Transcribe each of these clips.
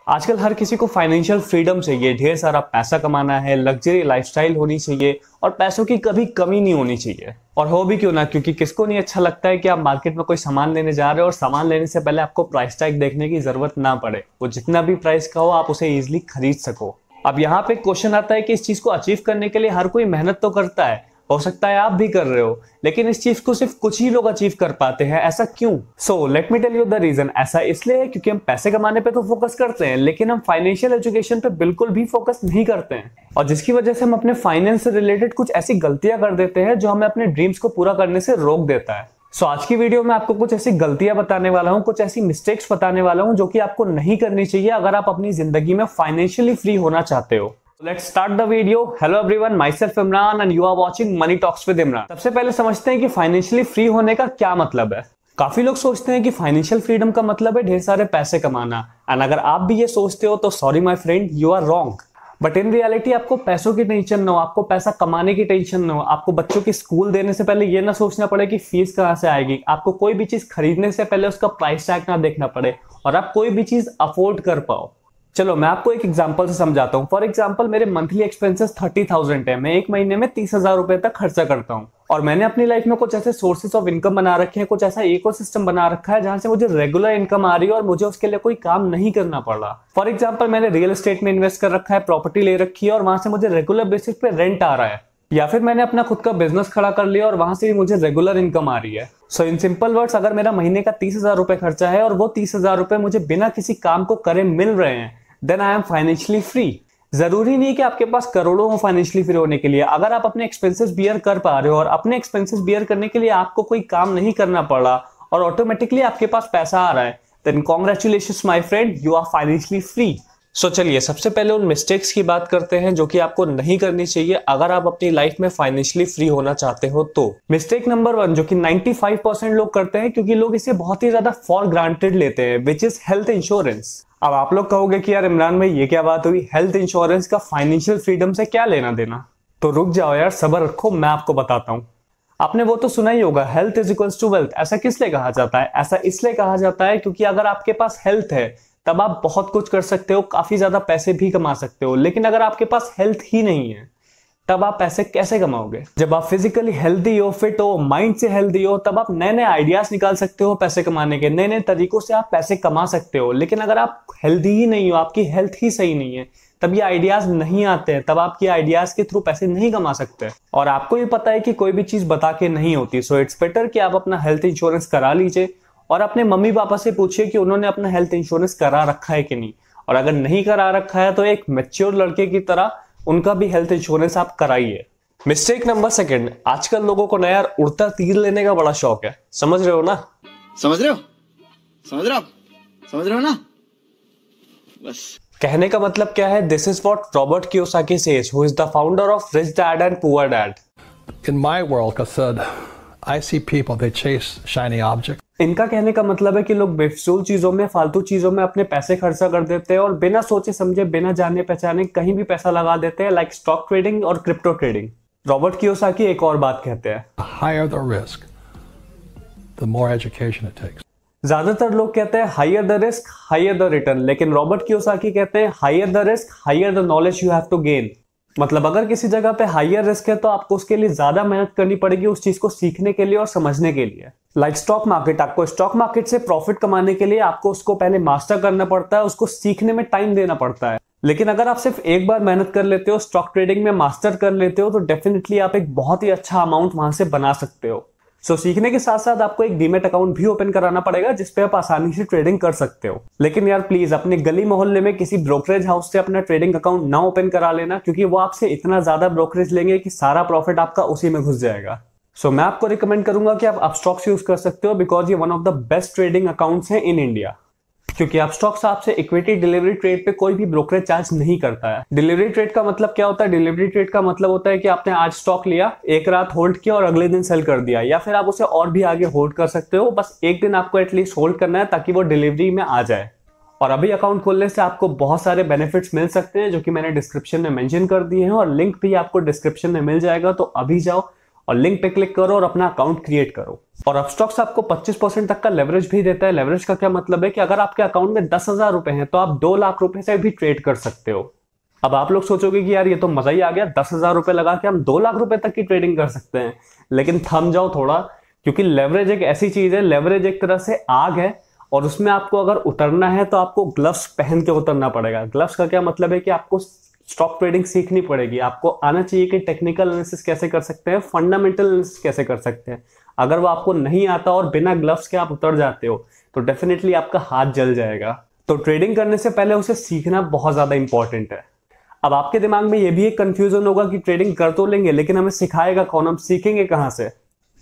आजकल हर किसी को फाइनेंशियल फ्रीडम चाहिए, ढेर सारा पैसा कमाना है, लग्जरी लाइफस्टाइल होनी चाहिए और पैसों की कभी कमी नहीं होनी चाहिए। और हो भी क्यों ना, क्योंकि किसको नहीं अच्छा लगता है कि आप मार्केट में कोई सामान लेने जा रहे हो और सामान लेने से पहले आपको प्राइस टैग देखने की जरूरत ना पड़े। वो जितना भी प्राइस का हो आप उसे इजिली खरीद सको। अब यहाँ पे क्वेश्चन आता है कि इस चीज को अचीव करने के लिए हर कोई मेहनत तो करता है, हो सकता है आप भी कर रहे हो, लेकिन इस चीज को सिर्फ कुछ ही लोग अचीव कर पाते हैं। ऐसा क्यों? So let me tell you the reason. ऐसा इसलिए है क्योंकि हम पैसे कमाने पे तो फोकस करते हैं, लेकिन हम फाइनेंशियल एजुकेशन पे बिल्कुल भी फोकस नहीं करते हैं, और जिसकी वजह से हम अपने फाइनेंस से रिलेटेड कुछ ऐसी गलतियां कर देते हैं जो हमें अपने ड्रीम्स को पूरा करने से रोक देता है। सो आज की वीडियो में आपको कुछ ऐसी गलतियां बताने वाला हूं, कुछ ऐसी मिस्टेक्स बताने वाला हूं जो कि आपको नहीं करनी चाहिए अगर आप अपनी जिंदगी में फाइनेंशियली फ्री होना चाहते हो। Let's start the video. Hello everyone, myself Imran and you are watching Money Talks with Imran. सबसे पहले समझते हैं कि फाइनेंशियली फ्री होने का क्या मतलब है। काफी लोग सोचते हैं कि फाइनेंशियल फ्रीडम का मतलब है ढेर सारे पैसे कमाना, एंड अगर आप भी ये सोचते हो तो sorry my friend, you are wrong. But in reality आपको पैसों की टेंशन ना हो, आपको पैसा कमाने की टेंशन ना हो, आपको बच्चों की स्कूल देने से पहले ये ना सोचना पड़े कि फीस कहाँ से आएगी, आपको कोई भी चीज खरीदने से पहले उसका प्राइस टैग ना देखना पड़े, और आप कोई भी चीज अफोर्ड कर पाओ। चलो मैं आपको एक एग्जांपल से समझाता हूँ। फॉर एग्जांपल मेरे मंथली एक्सपेंसेस 30,000 है, मैं एक महीने में 30,000 रुपए तक खर्चा करता हूँ, और मैंने अपनी लाइफ में कुछ ऐसे सोर्सेस ऑफ इनकम बना रखे हैं, कुछ ऐसा इकोसिस्टम बना रखा है जहां से मुझे रेगुलर इनकम आ रही है और मुझे उसके लिए कोई काम नहीं करना पड़ रहा। फॉर एग्जाम्पल मैंने रियल एस्टेट में इन्वेस्ट कर रखा है, प्रॉपर्टी ले रखी है और वहां से मुझे रेगुलर बेसिस पे रेंट आ रहा है, या फिर मैंने अपना खुद का बिजनेस खड़ा कर लिया और वहां से भी मुझे रेगुलर इनकम आ रही है। सो इन सिंपल वर्ड्स, अगर मेरा महीने का 30,000 रुपए खर्चा है और वो 30,000 रुपए मुझे बिना किसी काम को करे मिल रहे हैं, then I am financially free. जरूरी नहीं कि आपके पास करोड़ों हो फाइनेंशियली फ्री होने के लिए। अगर आप अपने एक्सपेंसेस बियर कर पा रहे हो और अपने एक्सपेंसेस बियर करने के लिए आपको कोई काम नहीं करना पड़ रहा और ऑटोमेटिकली आपके पास पैसा आ रहा है, then congratulations my friend, you are financially free. So चलिए सबसे पहले उन मिस्टेक्स की बात करते हैं जो कि आपको नहीं करनी चाहिए अगर आप अपनी लाइफ में फाइनेंशियली फ्री होना चाहते हो तो। मिस्टेक नंबर 1 जो कि 95% लोग करते हैं, क्योंकि लोग इसे बहुत ही ज्यादा फॉर ग्रांटेड लेते हैं, विच इज हेल्थ इंश्योरेंस। अब आप लोग कहोगे कि यार इमरान भाई ये क्या बात हुई, हेल्थ इंश्योरेंस का फाइनेंशियल फ्रीडम से क्या लेना देना? तो रुक जाओ यार, सब्र रखो, मैं आपको बताता हूँ। आपने वो तो सुना ही होगा, health is equals to wealth. ऐसा किस लिए कहा जाता है? ऐसा इसलिए कहा जाता है क्योंकि अगर आपके पास हेल्थ है तब आप बहुत कुछ कर सकते हो, काफी ज्यादा पैसे भी कमा सकते हो, लेकिन अगर आपके पास हेल्थ ही नहीं है तब आप पैसे कैसे कमाओगे? जब आप फिजिकली हेल्दी हो, फिट हो, माइंड से हेल्दी हो, तब आप नए नए आइडियाज निकाल सकते हो पैसे कमाने के, नए नए तरीकों से आप पैसे कमा सकते हो। लेकिन अगर आप हेल्दी ही नहीं हो, आपकी हेल्थ ही सही नहीं है, तब ये आइडियाज नहीं आते हैं, तब आपकी आइडियाज के थ्रू पैसे नहीं कमा सकते। और आपको ये पता है कि कोई भी चीज बता के नहीं होती। सो इट्स बेटर कि आप अपना हेल्थ इंश्योरेंस करा लीजिए और अपने मम्मी पापा से पूछिए कि उन्होंने अपना हेल्थ इंश्योरेंस करा रखा है कि नहीं, और अगर नहीं करा रखा है तो एक मैच्योर लड़के की तरह उनका भी हेल्थ इंश्योरेंस आप कराइए। मिस्टेक नंबर 2, आजकल लोगों को ना यार उड़ता तीर लेने का बड़ा शौक है। समझ रहे हो ना? समझ रहे हो? समझ रहे हो? समझ रहे हो ना? बस कहने का मतलब क्या है? This is what Robert Kiyosaki says, who is the founder of rich dad and poor dad. In my world, Kasad, I see people, they chase shiny objects. इनका कहने का मतलब है कि लोग बेफिजूल चीजों में, फालतू चीजों में अपने पैसे खर्चा कर देते हैं और बिना सोचे समझे, बिना जाने पहचाने कहीं भी पैसा लगा देते हैं, लाइक स्टॉक ट्रेडिंग और क्रिप्टो ट्रेडिंग। रॉबर्ट कियोसाकी एक और बात कहते हैं, The higher the risk, the more education it takes. ज्यादातर लोग कहते हैं higher the risk higher the return, लेकिन रॉबर्ट कियोसाकी कहते हैं higher the risk higher the knowledge you have to gain. मतलब अगर किसी जगह पे हायर रिस्क है तो आपको उसके लिए ज्यादा मेहनत करनी पड़ेगी उस चीज को सीखने के लिए और समझने के लिए। लाइक स्टॉक मार्केट, आपको स्टॉक मार्केट से प्रॉफिट कमाने के लिए आपको उसको पहले मास्टर करना पड़ता है, उसको सीखने में टाइम देना पड़ता है। लेकिन अगर आप सिर्फ एक बार मेहनत कर लेते हो, स्टॉक ट्रेडिंग में मास्टर कर लेते हो, तो डेफिनेटली आप एक बहुत ही अच्छा अमाउंट वहां से बना सकते हो। सो सीखने के साथ साथ आपको एक डीमेट अकाउंट भी ओपन कराना पड़ेगा जिसपे आप आसानी से ट्रेडिंग कर सकते हो। लेकिन यार प्लीज अपने गली मोहल्ले में किसी ब्रोकरेज हाउस से अपना ट्रेडिंग अकाउंट ना ओपन करा लेना, क्योंकि वो आपसे इतना ज्यादा ब्रोकरेज लेंगे कि सारा प्रॉफिट आपका उसी में घुस जाएगा। सो मैं आपको रिकमेंड करूंगा कि आप अपस्टॉक्स यूज कर सकते हो, बिकॉज ये one of the best trading accounts है इन इंडिया। क्योंकि अपस्टॉक्स आपसे इक्विटी डिलीवरी ट्रेड पे कोई भी ब्रोकरेज चार्ज नहीं करता है। डिलीवरी ट्रेड का मतलब क्या होता है? डिलीवरी ट्रेड का मतलब होता है कि आपने आज स्टॉक लिया, एक रात होल्ड किया और अगले दिन सेल कर दिया, या फिर आप उसे और भी आगे होल्ड कर सकते हो। बस एक दिन आपको एटलीस्ट होल्ड करना है ताकि वो डिलीवरी में आ जाए। और अभी अकाउंट खोलने से आपको बहुत सारे बेनिफिट्स मिल सकते हैं जो कि मैंने डिस्क्रिप्शन में मेंशन कर दिए हैं, और लिंक भी आपको डिस्क्रिप्शन में मिल जाएगा। तो अभी जाओ और लिंक पे क्लिक करो और अपना अकाउंट क्रिएट करो। और अपस्टॉक्स आपको 25% तक का लेवरेज भी देता है। लेवरेज का क्या मतलब है कि अगर आपके अकाउंट में 10,000 रुपए हैं तो आप 2 लाख रुपए से भी ट्रेड कर सकते हो। अब आप लोग सोचोगे कि यार ये तो मजा ही आ गया, 10,000 रुपए लगा के हम 2 लाख रुपए तक की ट्रेडिंग कर सकते हैं। लेकिन थम जाओ थोड़ा, क्योंकि लेवरेज एक ऐसी चीज है, लेवरेज एक तरह से आग है और उसमें आपको अगर उतरना है तो आपको ग्लव्स पहन के उतरना पड़ेगा। ग्लव्स का क्या मतलब है कि आपको स्टॉक ट्रेडिंग सीखनी पड़ेगी। आपको आना चाहिए कि टेक्निकल एनालिसिस कैसे कर सकते हैं, फंडामेंटल एनालिसिस कैसे कर सकते हैं। अगर वो आपको नहीं आता और बिना ग्लव्स के आप उतर जाते हो तो डेफिनेटली आपका हाथ जल जाएगा। तो ट्रेडिंग करने से पहले उसे सीखना बहुत ज्यादा इंपॉर्टेंट है। अब आपके दिमाग में ये भी एक कंफ्यूजन होगा कि ट्रेडिंग कर तो लेंगे लेकिन हमें सिखाएगा कौन, हम सीखेंगे कहां से।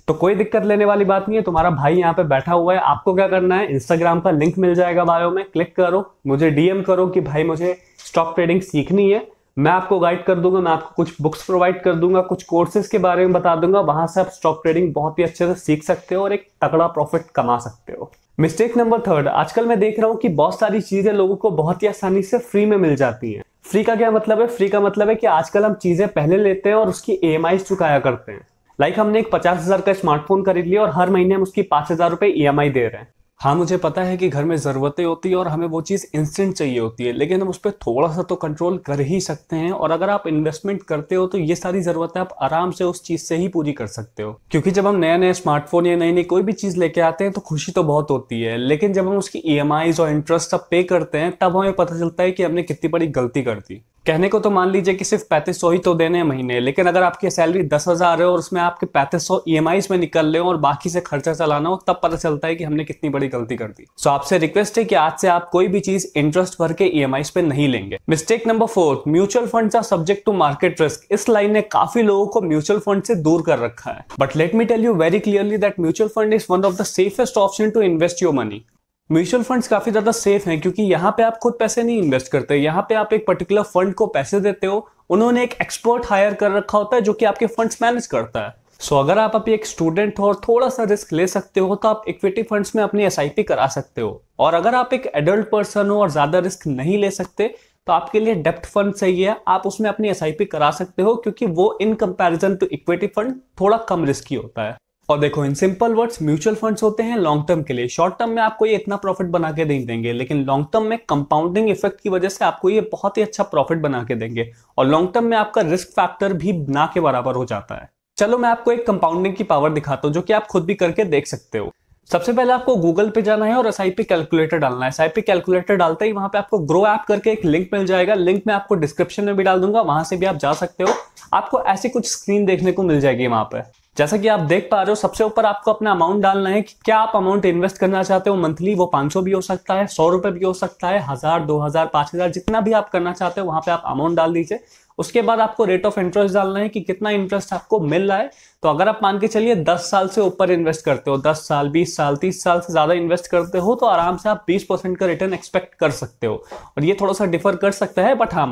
तो कोई दिक्कत लेने वाली बात नहीं है, तुम्हारा भाई यहाँ पे बैठा हुआ है। आपको क्या करना है, इंस्टाग्राम का लिंक मिल जाएगा बायो में, क्लिक करो, मुझे डीएम करो कि भाई मुझे स्टॉक ट्रेडिंग सीखनी है। मैं आपको गाइड कर दूंगा, मैं आपको कुछ बुक्स प्रोवाइड कर दूंगा, कुछ कोर्सेज के बारे में बता दूंगा। वहां से आप स्टॉक ट्रेडिंग बहुत ही अच्छे से सीख सकते हो और एक तगड़ा प्रॉफिट कमा सकते हो। मिस्टेक नंबर 3, आजकल मैं देख रहा हूँ कि बहुत सारी चीजें लोगों को बहुत ही आसानी से फ्री में मिल जाती हैं। फ्री का क्या मतलब है? फ्री का मतलब है कि आजकल हम चीजें पहले लेते हैं और उसकी EMI चुकाया करते हैं। लाइक हमने एक 50,000 का स्मार्टफोन खरीद लिया और हर महीने हम उसकी 5,000 रुपए EMI दे रहे हैं। हाँ, मुझे पता है कि घर में जरूरतें होती है और हमें वो चीज इंस्टेंट चाहिए होती है, लेकिन हम उस पर थोड़ा सा तो कंट्रोल कर ही सकते हैं। और अगर आप इन्वेस्टमेंट करते हो तो ये सारी जरूरतें आप आराम से उस चीज से ही पूरी कर सकते हो। क्योंकि जब हम नए नए स्मार्टफोन या नई नई कोई भी चीज लेके आते हैं तो खुशी तो बहुत होती है, लेकिन जब हम उसकी EMIs और इंटरेस्ट सब पे करते हैं तब हमें पता चलता है कि हमने कितनी बड़ी गलती कर दी। कहने को तो मान लीजिए कि सिर्फ 3500 ही तो देने हैं महीने, लेकिन अगर आपकी सैलरी 10,000 है और उसमें आपके 3500 EMIs में निकल रहे हो और बाकी से खर्चा चलाना हो, तब पता चलता है कि हमने कितनी बड़ी गलती कर दी। सो आपसे रिक्वेस्ट है कि आज से आप कोई भी चीज इंटरेस्ट भर के EMIs पे नहीं लेंगे। Mistake number 4, mutual funds are subject to market risk. इस लाइन ने काफी लोगों को म्यूचुअल फंड से दूर कर रखा है, but let me tell you very clearly that mutual fund is one of the safest option to invest your money. Mutual funds काफी ज्यादा सेफ हैं क्योंकि यहाँ पे आप खुद पैसे नहीं इन्वेस्ट करते। यहाँ पे आप एक पर्टिकुलर फंड को पैसे देते हो, उन्होंने एक एक्सपर्ट हायर कर रखा होता है जो कि आपके फंड्स मैनेज करता है। सो अगर आप अभी एक स्टूडेंट हो और थोड़ा सा रिस्क ले सकते हो तो आप इक्विटी फंड्स में अपनी SIP करा सकते हो। और अगर आप एक एडल्ट पर्सन हो और ज्यादा रिस्क नहीं ले सकते तो आपके लिए डेप्ट फंड सही है, आप उसमें अपनी SIP करा सकते हो क्योंकि वो in comparison to equity fund थोड़ा कम रिस्की होता है। और देखो, in simple words, mutual funds होते हैं लॉन्ग टर्म के लिए। शॉर्ट टर्म में आपको ये इतना प्रॉफिट बना के नहीं देंगे, लेकिन लॉन्ग टर्म में कंपाउंडिंग इफेक्ट की वजह से आपको ये बहुत ही अच्छा प्रॉफिट बना के देंगे। और लॉन्ग टर्म में आपका रिस्क फैक्टर भी ना के बराबर हो जाता है। चलो मैं आपको एक कंपाउंडिंग की पावर दिखाता हूं जो कि आप खुद भी करके देख सकते हो। सबसे पहले आपको गूगल पे जाना है और SIP कैलकुलेटर डालना है। SIP कैलकुलेटर डालते ही वहां पे आपको ग्रो ऐप करके एक लिंक मिल जाएगा। लिंक मैं आपको डिस्क्रिप्शन में भी डाल दूंगा, वहां से भी आप जा सकते हो। आपको ऐसी कुछ स्क्रीन देखने को मिल जाएगी वहां पे। जैसा कि आप देख पा रहे हो, सबसे ऊपर आपको अपना अमाउंट डालना है कि क्या आप अमाउंट इन्वेस्ट करना चाहते हो मंथली। वो 500 भी हो सकता है, 100 रुपए भी हो सकता है, 1000, 2000, 5000, जितना भी आप करना चाहते हो वहां पे आप अमाउंट डाल दीजिए। उसके बाद आपको रेट ऑफ इंटरेस्ट डालना है कि कितना इंटरेस्ट आपको मिल रहा है। तो अगर आप मान के चलिए 10 साल से ऊपर इन्वेस्ट करते हो, 10 साल, 20 साल, 30 साल से ज्यादा इन्वेस्ट करते हो, तो आराम से आप 20% का रिटर्न एक्सपेक्ट कर सकते हो। और ये थोड़ा सा डिफर कर सकता है, बट हाँ,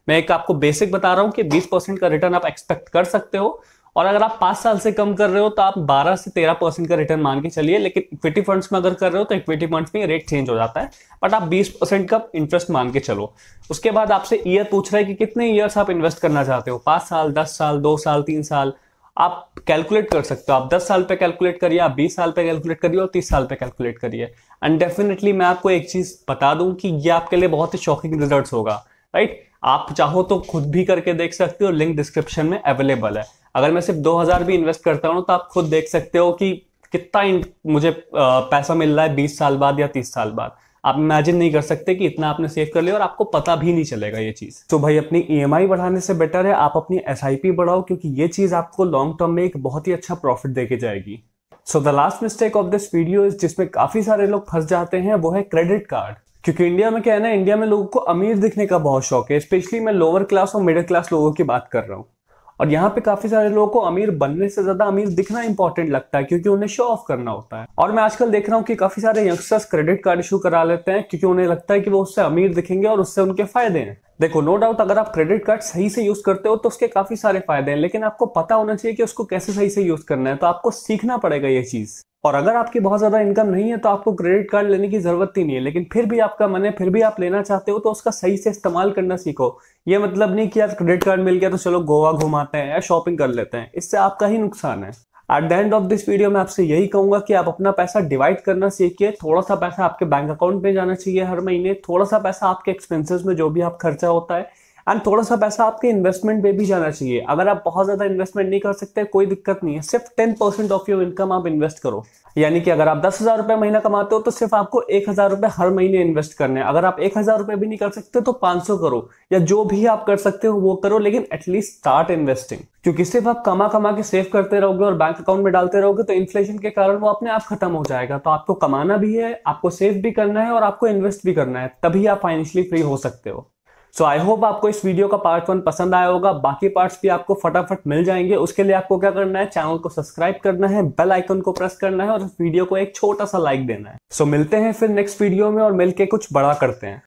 मैं एक आपको बेसिक बता रहा हूँ कि 20% का रिटर्न आप एक्सपेक्ट कर सकते हो। और अगर आप 5 साल से कम कर रहे हो तो आप 12 से 13% का रिटर्न मान के चलिए। लेकिन इक्विटी फंड्स में अगर कर रहे हो तो इक्विटी फंड्स में रेट चेंज हो जाता है, बट आप 20% का इंटरेस्ट मान के चलो। उसके बाद आपसे ईयर पूछ रहा है कि कितने ईयर्स आप इन्वेस्ट करना चाहते हो, 5 साल, 10 साल, 2 साल, 3 साल। आप कैलकुलेट कर सकते हो। आप 10 साल पे कैलकुलेट करिए, आप 20 साल पे कैलकुलेट करिए और 30 साल पे कैलकुलेट करिए। एंड डेफिनेटली मैं आपको एक चीज बता दूं कि ये आपके लिए बहुत ही शॉकिंग रिजल्ट्स होगा, राइट। आप चाहो तो खुद भी करके देख सकते हो, लिंक डिस्क्रिप्शन में अवेलेबल है। अगर मैं सिर्फ 2000 भी इन्वेस्ट करता हूं तो आप खुद देख सकते हो कि कितना मुझे पैसा मिल रहा है 20 साल बाद या 30 साल बाद। आप इमेजिन नहीं कर सकते कि इतना आपने सेव कर लिया और आपको पता भी नहीं चलेगा ये चीज। तो भाई अपनी EMI बढ़ाने से बेटर है आप अपनी SIP बढ़ाओ, क्योंकि ये चीज आपको लॉन्ग टर्म में एक बहुत ही अच्छा प्रॉफिट देके जाएगी। So the last mistake of this video is, जिसमें काफी सारे लोग फंस जाते हैं, वो है क्रेडिट कार्ड। क्योंकि इंडिया में क्या है ना, इंडिया में लोगों को अमीर दिखने का बहुत शौक है। स्पेशली मैं लोअर क्लास और मिडिल क्लास लोगों की बात कर रहा हूँ। और यहाँ पे काफी सारे लोगों को अमीर बनने से ज्यादा अमीर दिखना इंपॉर्टेंट लगता है, क्योंकि उन्हें शो ऑफ करना होता है। और मैं आजकल देख रहा हूँ कि काफी सारे यंगस्टर्स क्रेडिट कार्ड इशू करा लेते हैं क्योंकि उन्हें लगता है कि वो उससे अमीर दिखेंगे और उससे उनके फायदे हैं। देखो, नो डाउट अगर आप क्रेडिट कार्ड सही से यूज करते हो तो उसके काफी सारे फायदे हैं, लेकिन आपको पता होना चाहिए कि उसको कैसे सही से यूज करना है। तो आपको सीखना पड़ेगा ये चीज। और अगर आपकी बहुत ज्यादा इनकम नहीं है तो आपको क्रेडिट कार्ड लेने की जरूरत ही नहीं है, लेकिन फिर भी आपका मन है, फिर भी आप लेना चाहते हो, तो उसका सही से इस्तेमाल करना सीखो। ये मतलब नहीं कि यार क्रेडिट कार्ड मिल गया तो चलो गोवा घुमाते हैं या शॉपिंग कर लेते हैं, इससे आपका ही नुकसान है। At the end of this video मैं आपसे यही कहूंगा कि आप अपना पैसा डिवाइड करना सीखिए। थोड़ा सा पैसा आपके बैंक अकाउंट में जाना चाहिए हर महीने, थोड़ा सा पैसा आपके एक्सपेंसेस में जो भी आप खर्चा होता है, एंड थोड़ा सा पैसा आपके इन्वेस्टमेंट पे भी जाना चाहिए। अगर आप बहुत ज्यादा इन्वेस्टमेंट नहीं कर सकते कोई दिक्कत नहीं है, सिर्फ 10% ऑफ योर इनकम आप इन्वेस्ट करो। यानी कि अगर आप 10,000 रुपए महीना कमाते हो तो सिर्फ आपको 1,000 रुपए हर महीने इन्वेस्ट करने हैं। अगर आप 1,000 रुपए भी नहीं कर सकते तो 500 करो, या जो भी आप कर सकते हो वो करो, लेकिन एटलीस्ट स्टार्ट इन्वेस्टिंग। क्योंकि सिर्फ आप कमा कमा के सेव करते रहोगे और बैंक अकाउंट में डालते रहोगे तो इन्फ्लेशन के कारण वो अपने आप खत्म हो जाएगा। तो आपको कमाना भी है, आपको सेव भी करना है और आपको इन्वेस्ट भी करना है, तभी आप फाइनेंशियली फ्री हो सकते हो। सो आई होप आपको इस वीडियो का पार्ट 1 पसंद आया होगा। बाकी पार्ट्स भी आपको फटाफट मिल जाएंगे। उसके लिए आपको क्या करना है, चैनल को सब्सक्राइब करना है, बेल आइकन को प्रेस करना है और इस वीडियो को एक छोटा सा लाइक देना है। सो मिलते हैं फिर नेक्स्ट वीडियो में और मिलके कुछ बड़ा करते हैं।